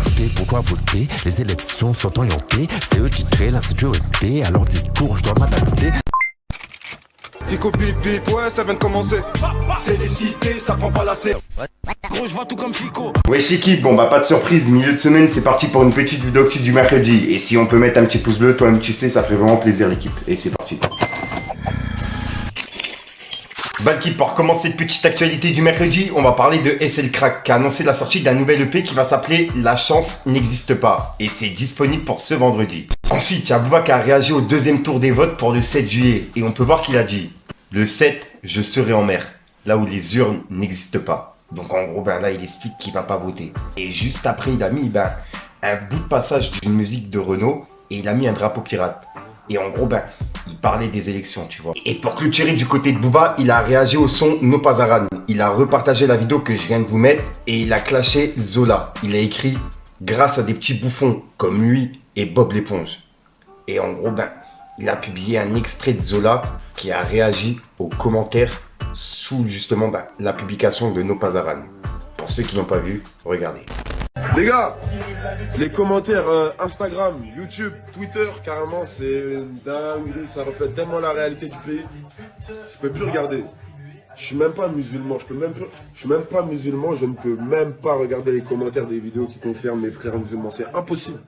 RP, pour toi voter. Les élections sont orientées, c'est eux qui créent l'insécurité. À leur discours, je dois m'adapter. Fico pip pip, ouais, ça vient de commencer. C'est les cités, ça prend pas la serre. Gros, je vois tout comme Fico. Wesh équipe, bon bah pas de surprise, milieu de semaine c'est parti pour une petite vidéo actu du mercredi. Et si on peut mettre un petit pouce bleu, toi-même tu sais, ça ferait vraiment plaisir l'équipe. Et c'est parti. Bah l'équipe, pour commencer cette petite actualité du mercredi, on va parler de SL Crack qui a annoncé la sortie d'un nouvel EP qui va s'appeler La chance n'existe pas. Et c'est disponible pour ce vendredi. Ensuite, il y a Booba qui a réagi au deuxième tour des votes pour le 7 juillet. Et on peut voir qu'il a dit: le 7, je serai en mer, là où les urnes n'existent pas. Donc en gros, ben là, il explique qu'il va pas voter. Et juste après, il a mis un bout de passage d'une musique de Renaud et il a mis un drapeau pirate. Et en gros, il parlait des élections, tu vois. Et pour clôturer du côté de Booba, il a réagi au son No Pazaran. Il a repartagé la vidéo que je viens de vous mettre et il a clashé Zola. Il a écrit: grâce à des petits bouffons comme lui et Bob l'éponge. Et en gros, il a publié un extrait de Zola qui a réagi aux commentaires sous justement la publication de No Pazaran. Pour ceux qui n'ont pas vu, regardez. Les gars, les commentaires Instagram, YouTube, Twitter, carrément, c'est dingue, ça reflète tellement la réalité du pays. Je peux plus regarder. Je suis même pas musulman, je suis même pas musulman, je ne peux même pas regarder les commentaires des vidéos qui concernent mes frères musulmans, c'est impossible.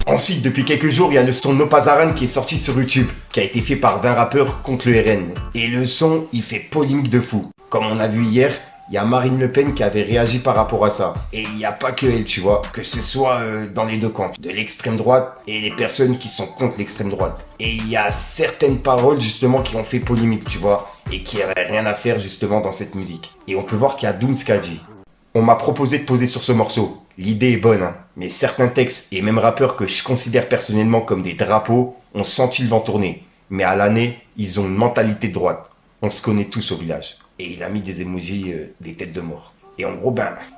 Ensuite, depuis quelques jours, il y a le son No Pazaran qui est sorti sur YouTube, qui a été fait par 20 rappeurs contre le RN. Et le son, il fait polémique de fou. Comme on a vu hier, il y a Marine Le Pen qui avait réagi par rapport à ça. Et il n'y a pas que elle, tu vois, que ce soit dans les deux camps, de l'extrême droite et les personnes qui sont contre l'extrême droite. Et il y a certaines paroles justement qui ont fait polémique, tu vois, et qui n'avaient rien à faire justement dans cette musique. Et on peut voir qu'il y a Dooms qui a dit: on m'a proposé de poser sur ce morceau. L'idée est bonne, hein, mais certains textes et même rappeurs que je considère personnellement comme des drapeaux ont senti le vent tourner. Mais à l'année, ils ont une mentalité de droite. On se connaît tous au village. Et il a mis des emojis, des têtes de mort. Et en gros,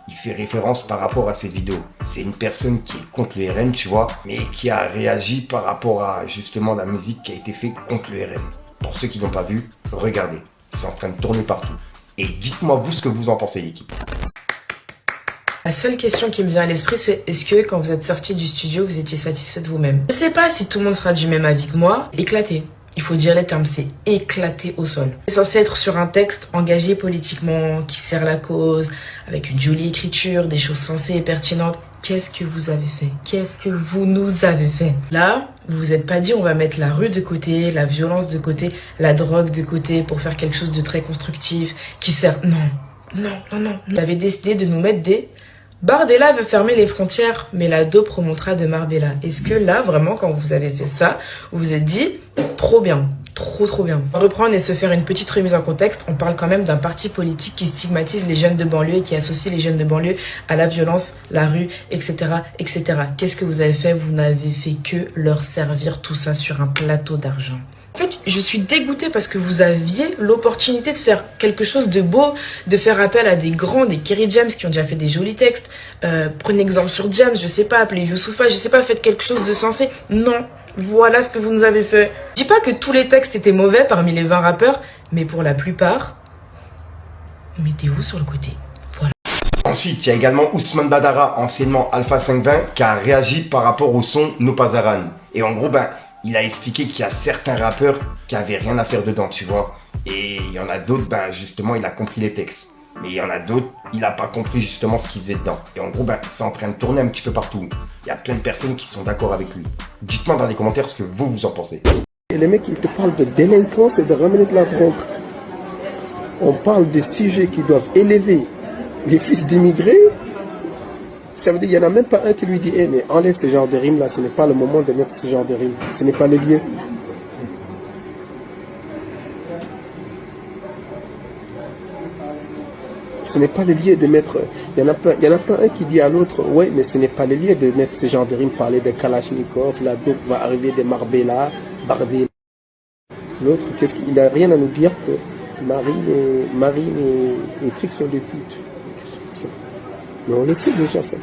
il fait référence par rapport à cette vidéo. C'est une personne qui est contre le RN, tu vois, mais qui a réagi par rapport à justement la musique qui a été faite contre le RN. Pour ceux qui n'ont pas vu, regardez. C'est en train de tourner partout. Et dites-moi vous ce que vous en pensez, l'équipe. La seule question qui me vient à l'esprit, c'est: est-ce que quand vous êtes sorti du studio, vous étiez satisfait de vous-même? Je sais pas si tout le monde sera du même avis que moi. Éclaté. Il faut dire les termes, c'est éclaté au sol. C'est censé être sur un texte engagé politiquement, qui sert la cause, avec une jolie écriture, des choses sensées et pertinentes. Qu'est-ce que vous avez fait? Qu'est-ce que vous nous avez fait? Là, vous vous êtes pas dit: on va mettre la rue de côté, la violence de côté, la drogue de côté pour faire quelque chose de très constructif, qui sert... Non. Vous avez décidé de nous mettre des... Bardella veut fermer les frontières, mais la dope remontera de Marbella. Est-ce que là, vraiment, quand vous avez fait ça, vous vous êtes dit: trop bien, trop bien. Reprendre et se faire une petite remise en contexte, on parle quand même d'un parti politique qui stigmatise les jeunes de banlieue et qui associe les jeunes de banlieue à la violence, la rue, etc., etc. Qu'est-ce que vous avez fait? Vous n'avez fait que leur servir tout ça sur un plateau d'argent. En fait, je suis dégoûtée parce que vous aviez l'opportunité de faire quelque chose de beau, de faire appel à des grands, des Kerry James qui ont déjà fait des jolis textes. Prenez exemple sur James, je sais pas, appelez Youssoupha, je sais pas, faites quelque chose de sensé. Non, voilà ce que vous nous avez fait. Je dis pas que tous les textes étaient mauvais parmi les 20 rappeurs, mais pour la plupart, mettez-vous sur le côté. Voilà. Ensuite, il y a également Ousmane Badara, anciennement Alpha 520, qui a réagi par rapport au son No Pazaran. Et en gros, il a expliqué qu'il y a certains rappeurs qui avaient rien à faire dedans, tu vois. Et il y en a d'autres, justement, il a compris les textes. Mais il y en a d'autres, il n'a pas compris justement ce qu'il faisait dedans. Et en gros, c'est en train de tourner un petit peu partout. Il y a plein de personnes qui sont d'accord avec lui. Dites-moi dans les commentaires ce que vous en pensez. Et les mecs, ils te parlent de délinquance et de ramener de la drogue. On parle des sujets qui doivent élever les fils d'immigrés. Ça veut dire qu'il n'y en a même pas un qui lui dit: mais enlève ce genre de rimes là, ce n'est pas le moment de mettre ce genre de rimes. Ce n'est pas le lieu. Ce n'est pas le lieu de mettre... Il n'y en a pas un qui dit à l'autre: ouais, mais ce n'est pas le lieu de mettre ce genre de rimes, parler de Kalachnikov, la dope va arriver de Marbella, Bardella. L'autre, qu'est-ce qu'il n'a rien à nous dire que Marine et Trix sont des putes. Mais on le sait déjà ça.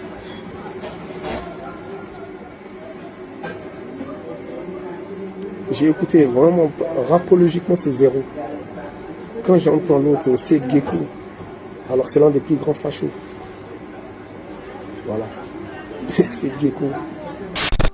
J'ai écouté vraiment, rapologiquement c'est zéro. Quand j'entends l'autre, c'est Gecko, alors c'est l'un des plus grands fachos. Voilà. C'est Gecko.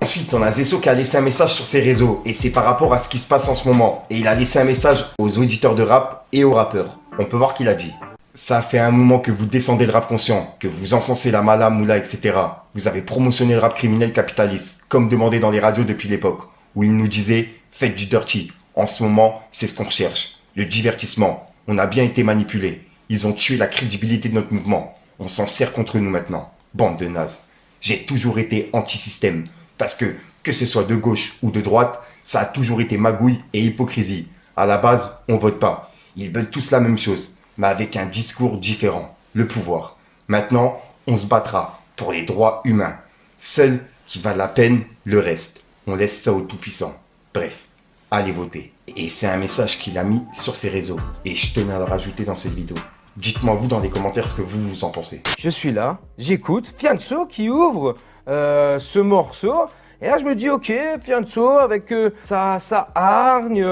Ensuite, on a Zesso qui a laissé un message sur ses réseaux, et c'est par rapport à ce qui se passe en ce moment. Et il a laissé un message aux auditeurs de rap et aux rappeurs. On peut voir qu'il a dit. Ça fait un moment que vous descendez le rap conscient, que vous encensez la mala, moula, etc. Vous avez promotionné le rap criminel capitaliste, comme demandé dans les radios depuis l'époque, où ils nous disaient « faites du dirty ». En ce moment, c'est ce qu'on recherche. Le divertissement. On a bien été manipulés. Ils ont tué la crédibilité de notre mouvement. On s'en sert contre nous maintenant. Bande de nazes. J'ai toujours été anti-système. Parce que ce soit de gauche ou de droite, ça a toujours été magouille et hypocrisie. À la base, on vote pas. Ils veulent tous la même chose, mais avec un discours différent. Le pouvoir. Maintenant, on se battra pour les droits humains. Seul qui valent la peine, le reste. On laisse ça aux tout-puissants. Bref, allez voter. Et c'est un message qu'il a mis sur ses réseaux. Et je tenais à le rajouter dans cette vidéo. Dites-moi vous dans les commentaires ce que vous en pensez. Je suis là, j'écoute Fianso qui ouvre ce morceau. Et là, je me dis, ok, Fianso, avec sa hargne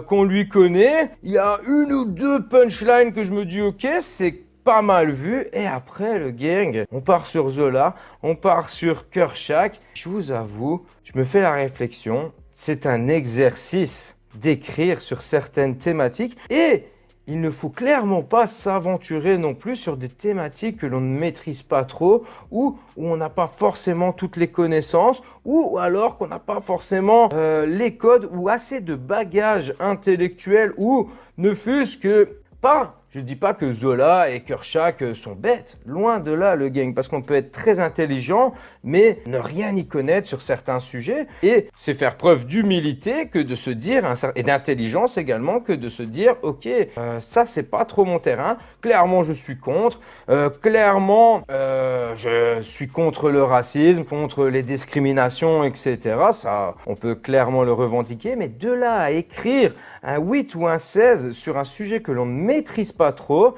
qu'on lui connaît, il y a une ou deux punchlines que je me dis, ok, c'est pas mal vu. Et après, le gang, on part sur Zola, on part sur Kershak. Je vous avoue, je me fais la réflexion, c'est un exercice d'écrire sur certaines thématiques et il ne faut clairement pas s'aventurer non plus sur des thématiques que l'on ne maîtrise pas trop ou où on n'a pas forcément toutes les connaissances ou alors qu'on n'a pas forcément les codes ou assez de bagages intellectuels ou ne fût-ce que pas. Je dis pas que Zola et Kershak sont bêtes, loin de là le gang, parce qu'on peut être très intelligent, mais ne rien y connaître sur certains sujets. Et c'est faire preuve d'humilité que de se dire, et d'intelligence également, que de se dire, ok, ça c'est pas trop mon terrain, clairement je suis contre, clairement je suis contre le racisme, contre les discriminations, etc. Ça, on peut clairement le revendiquer, mais de là à écrire un 8 ou un 16 sur un sujet que l'on ne maîtrise pas trop,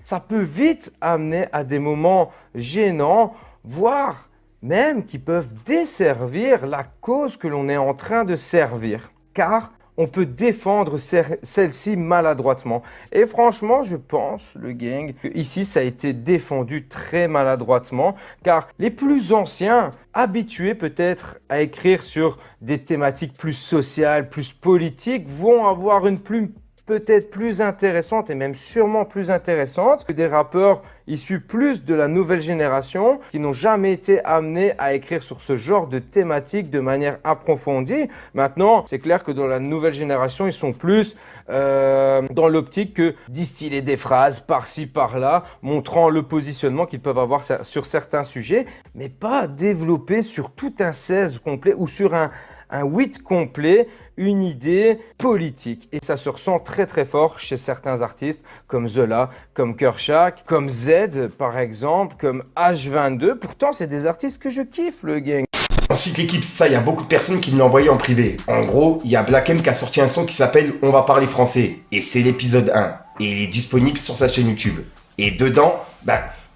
ça peut vite amener à des moments gênants, voire même qui peuvent desservir la cause que l'on est en train de servir. Car on peut défendre celle-ci maladroitement. Et franchement, je pense, le gang, que ici, ça a été défendu très maladroitement, car les plus anciens, habitués peut-être à écrire sur des thématiques plus sociales, plus politiques, vont avoir une plume peut-être plus intéressante et même sûrement plus intéressante que des rappeurs issus plus de la nouvelle génération qui n'ont jamais été amenés à écrire sur ce genre de thématique de manière approfondie. Maintenant, c'est clair que dans la nouvelle génération, ils sont plus dans l'optique que distiller des phrases par-ci, par-là, montrant le positionnement qu'ils peuvent avoir sur certains sujets, mais pas développer sur tout un 16 complet ou sur un 8 complet, une idée politique. Et ça se ressent très très fort chez certains artistes comme Zola, comme Kershak, comme Z par exemple, comme H22. Pourtant, c'est des artistes que je kiffe, le gang. Ensuite, l'équipe, ça, il y a beaucoup de personnes qui me l'ont envoyé en privé. En gros, il y a Black M qui a sorti un son qui s'appelle On va parler français. Et c'est l'épisode 1. Et il est disponible sur sa chaîne YouTube. Et dedans,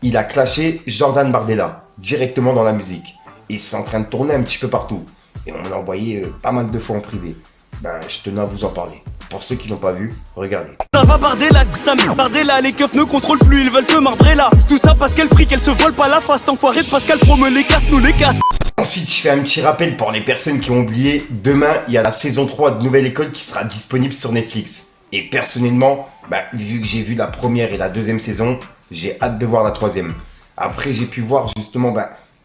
il a clashé Jordan Bardella, directement dans la musique. Et c'est en train de tourner un petit peu partout. Et on me l'a envoyé pas mal de fois en privé. Je tenais à vous en parler. Pour ceux qui l'ont pas vu, regardez. Ça va Bardella, Bardella, les keufs ne contrôlent plus, ils veulent te marbrer là. Tout ça parce qu'elle prie qu'elle se vole pas la face. T'enfoiré de Pascal Pro me les casse, nous les casse. Ensuite, je fais un petit rappel pour les personnes qui ont oublié. Demain, il y a la saison 3 de Nouvelle École qui sera disponible sur Netflix. Et personnellement, vu que j'ai vu la première et la deuxième saison, j'ai hâte de voir la troisième. Après, j'ai pu voir justement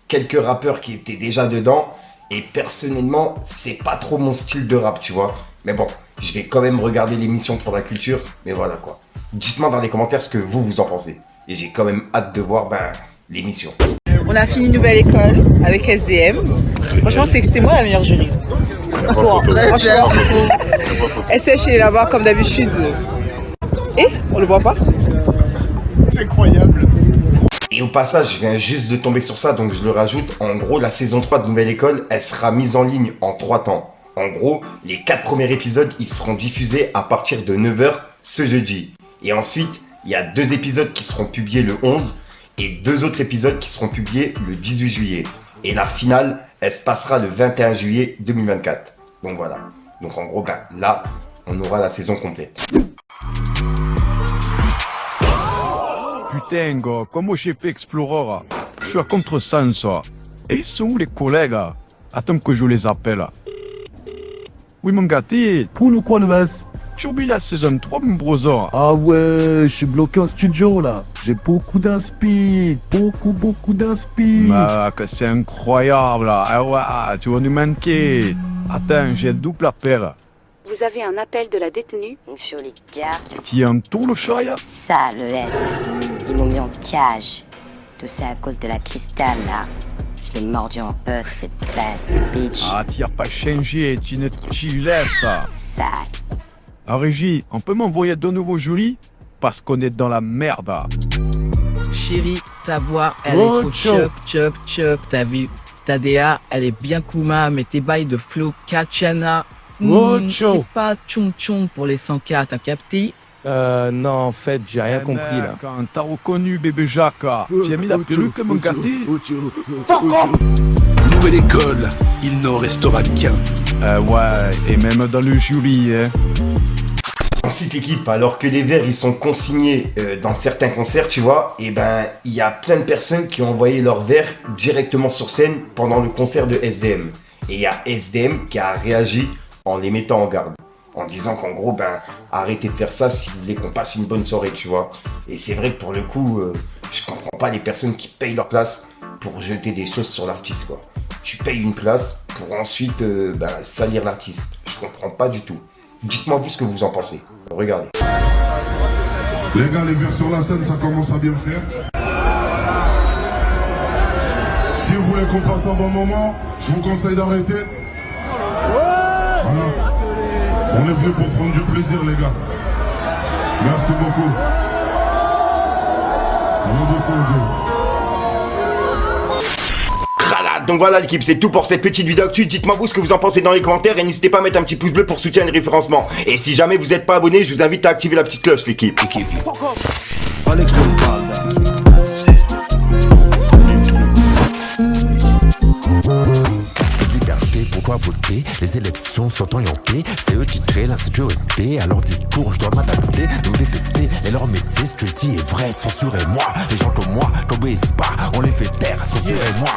quelques rappeurs qui étaient déjà dedans. Et personnellement, c'est pas trop mon style de rap, tu vois. Mais bon, je vais quand même regarder l'émission pour la culture. Mais voilà quoi. Dites-moi dans les commentaires ce que vous en pensez. Et j'ai quand même hâte de voir l'émission. On a fini Nouvelle École avec SDM. Franchement, c'est moi la meilleure jury. Toi, franchement. SH est là-bas comme d'habitude. Et on le voit pas. C'est incroyable. Et au passage, je viens juste de tomber sur ça, donc je le rajoute. En gros, la saison 3 de Nouvelle École, elle sera mise en ligne en 3 temps. En gros, les 4 premiers épisodes, ils seront diffusés à partir de 9h ce jeudi. Et ensuite, il y a 2 épisodes qui seront publiés le 11 et 2 autres épisodes qui seront publiés le 18 juillet. Et la finale, elle se passera le 21 juillet 2024. Donc voilà. Donc en gros, là, on aura la saison complète. Putain, gars, comment j'ai fait Explorer? Je suis à contresens. Et ils sont où les collègues? Attends que je les appelle. Oui, mon gâté. Pour le quoi, le mess? J'ai oublié la saison 3, mon brother. Ah ouais, je suis bloqué en studio là. J'ai beaucoup d'inspi. Beaucoup d'inspi. Que c'est incroyable. Ah ouais, tu vas nous manquer. Attends, j'ai un double appel. Vous avez un appel de la détenue. Une jolie garce. Qui entoure le chaya? Ça, le S. Ils m'ont mis en cage. Tout ça à cause de la cristal, là. Je l'ai mordu en œuf, cette bête bitch. Ah, tu n'as pas changé, tu ne t'y laisses. Sale. Ah, Régie, on peut m'envoyer de nouveau Julie? Parce qu'on est dans la merde. Chérie, ta voix, elle est trop chop. T'as vu? Ta DA, elle est bien Kuma, mais tes bails de flow Kachana. C'est pas tchon pour les 100K, t'as capté? Non, en fait, j'ai rien compris là. Quand t'as reconnu bébé Jacques, tu as mis la perruque, mon gâté? Fuck off! Nouvelle école, il n'en restera qu'un. Ouais, et même dans le jury, hein. Ensuite l'équipe, alors que les verres ils sont consignés dans certains concerts, tu vois, et ben il y a plein de personnes qui ont envoyé leurs verres directement sur scène pendant le concert de SDM. Et il y a SDM qui a réagi en les mettant en garde, en disant qu'en gros, ben arrêtez de faire ça si vous voulez qu'on passe une bonne soirée, tu vois. Et c'est vrai que pour le coup, je comprends pas les personnes qui payent leur place pour jeter des choses sur l'artiste, quoi. Tu payes une place pour ensuite salir l'artiste. Je comprends pas du tout. Dites-moi vous ce que vous en pensez. Regardez. Les gars, les verres sur la scène, ça commence à bien faire. Si vous voulez qu'on passe un bon moment, je vous conseille d'arrêter. Voilà. On est venu pour prendre du plaisir, les gars. Merci beaucoup. Donc voilà l'équipe, c'est tout pour cette petite vidéo actu. Dites-moi vous ce que vous en pensez dans les commentaires et n'hésitez pas à mettre un petit pouce bleu pour soutenir le référencement. Et si jamais vous n'êtes pas abonné, je vous invite à activer la petite cloche l'équipe. Liberté, pourquoi voter? Les élections sont orientées. C'est eux qui créent l'insécurité. À leur discours, je dois m'adapter, nous détester. Et leur métier, ce que je dis est vrai, censurez-moi. Les gens comme moi, n'obéissent pas, on les fait taire, censurez-moi.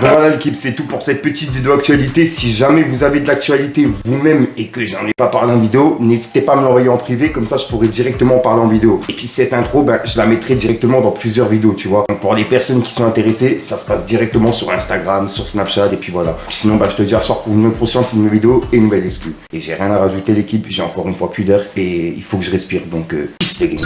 Voilà l'équipe, c'est tout pour cette petite vidéo actualité. Si jamais vous avez de l'actualité vous-même et que j'en ai pas parlé en vidéo, n'hésitez pas à me l'envoyer en privé, comme ça je pourrai directement parler en vidéo. Et puis cette intro, je la mettrai directement dans plusieurs vidéos, tu vois. Donc pour les personnes qui sont intéressées, ça se passe directement sur Instagram, sur Snapchat, et puis voilà. Puis sinon, je te dis à soir pour une autre prochaine nouvelle vidéo et une nouvelle exclue. Et j'ai rien à rajouter l'équipe, j'ai encore une fois plus d'air et il faut que je respire, donc peace les gars.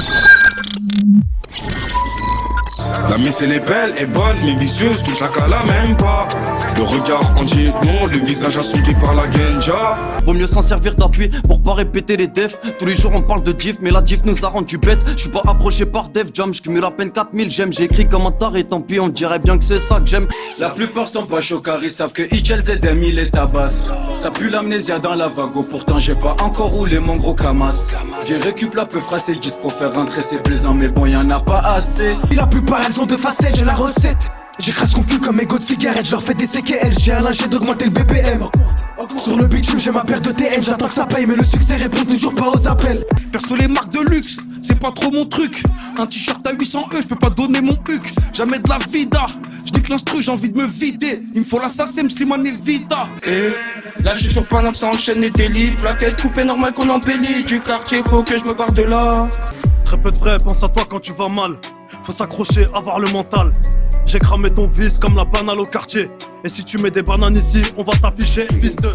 La miss elle est belle et bonne, mais vicieuse, touche la cala même pas. Le regard en dit long, le visage assombri par la genja. Vaut mieux s'en servir d'appui pour pas répéter les defs. Tous les jours on parle de diff, mais la diff nous a rendu bête. Je suis pas approché par Def Jam, je cumule à peine 4000 j'aime. J'ai écrit comme un taré, tant pis, on dirait bien que c'est ça que j'aime. La plupart sont pas chauds car ils savent que Hitchel ZM il est tabasse. Ça pue l'amnésia dans la vago, pourtant j'ai pas encore roulé mon gros camas. Viens récup la peu phrase et 10 pour faire rentrer c'est plaisant, mais bon y'en a pas assez. La plupart elles ont deux facettes, j'ai la recette. J'écrase con cul comme mes goûts de cigarette, je leur fais des CKL, j'ai un linge d'augmenter le BPM. Sur le bitume j'ai ma paire de TN, j'attends que ça paye mais le succès répond toujours pas aux appels. Perso les marques de luxe, c'est pas trop mon truc. Un t-shirt à 800 €, je peux pas donner mon huc. Jamais de la vida, je dis que l'instru j'ai envie de me vider. Il me faut l'assassin, Slimane et Vita. Et là je suis sur Paname, ça enchaîne les délits. Plaquette coupée normal qu'on embellit. Du quartier faut que je me barre de là. Très peu de vrai, pense à toi quand tu vas mal. Faut s'accrocher, avoir le mental. J'ai cramé ton vice comme la banane au quartier. Et si tu mets des bananes ici, on va t'afficher, fils de...